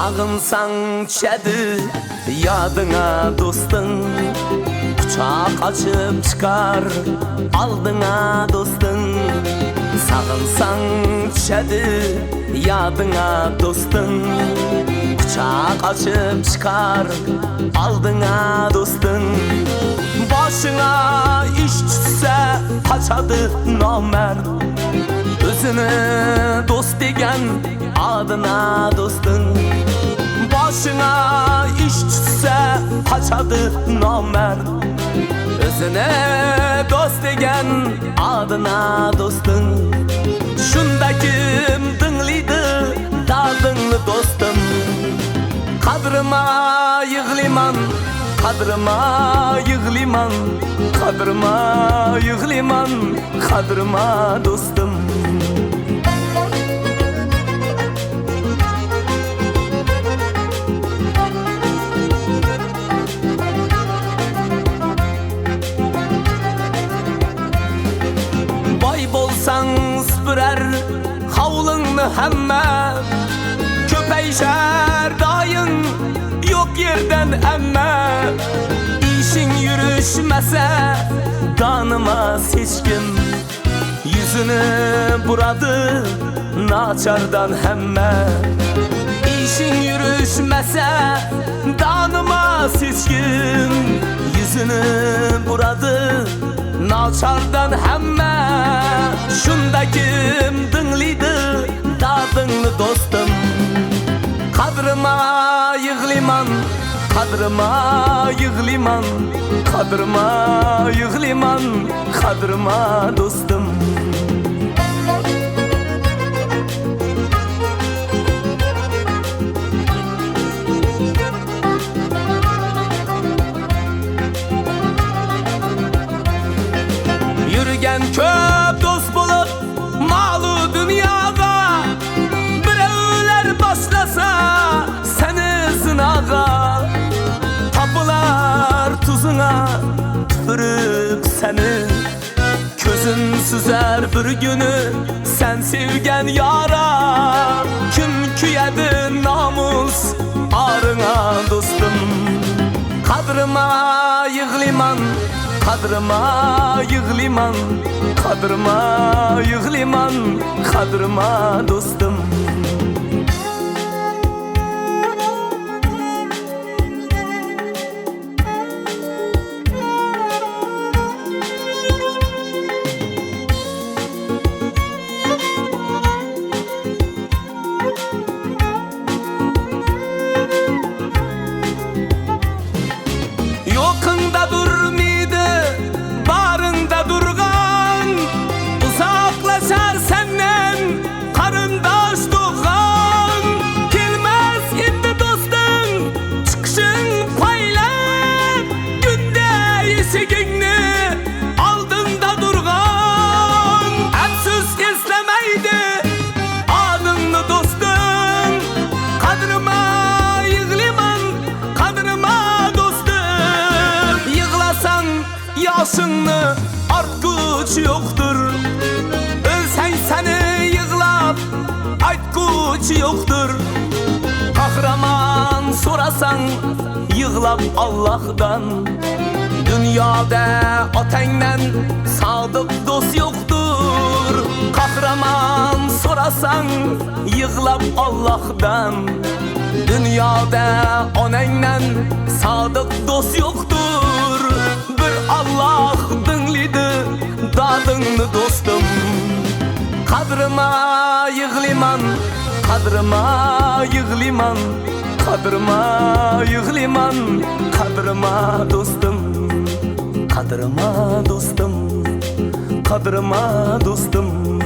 Sağınsan çedi yadına dostun, kucak açıp çıkar aldına dostun. Sağınsan çedi yadına dostun, kucak açıp çıkar aldına dostun. Başına iş düşse kaçadı namert, özünü dost degen adına dostun. Başına iş düşse kaçadı namert, özüne dost degen adına dostun. Şunda kim dinliydi dardınlı dostum, kadrıma yığliman, kadrıma yığliman, kadrıma yığliman, kadrıma dostum. Boy bolsan süpürer havlını hemme, köpeyşer dayın yok yerden emme. İşin yürüşmese tanımaz hiç kim, yüzünü buradı naçardan hemme. İşin yürüşmese tanımaz hiç kim, yüzünü buradı naçardan hemme. Şunda kim dinliydi dardınlı dostum, kadrıma yığliman, kadrıma yığliman, kadrıma yığliman, kadrıma dostum. Yürgen köp dost bulup malı dünyada, bireyler başlasa seni sınağa. Tapılar tuzuna tüpürüp seni, közün süzer bir günü sen sevgen yara. Kim küyedi namus arına dostum, kadrıma yığliman, kadrıma yığliman, kadrıma yığliman, kadrıma dostum. Yokunda durmaydı, barında durgan, uzaklaşar senden karındaş doğan. Gelmez indi dostun çıkışın payla, günde yeşigini aldığında durgan. Hepsiz keslemeydi adını dostun, kadrıma yığliman, kadrıma dostum. Yığlasan yaşını artkuç yoktur, ölsen seni yığlap aytkuç yoktur. Kahraman sorasan yığlap Allah'tan, dünyada otenden sadık dost yoktur. Kahraman sorasan yığlap Allah'tan, dünyada onenden sadık dost yoktur. Bir Allah dinliydi dadını dostum, kadrıma yığliman, kadrıma yığliman, kadrıma yığliman, kadrıma dostum, kadrıma dostum, kadrıma dostum.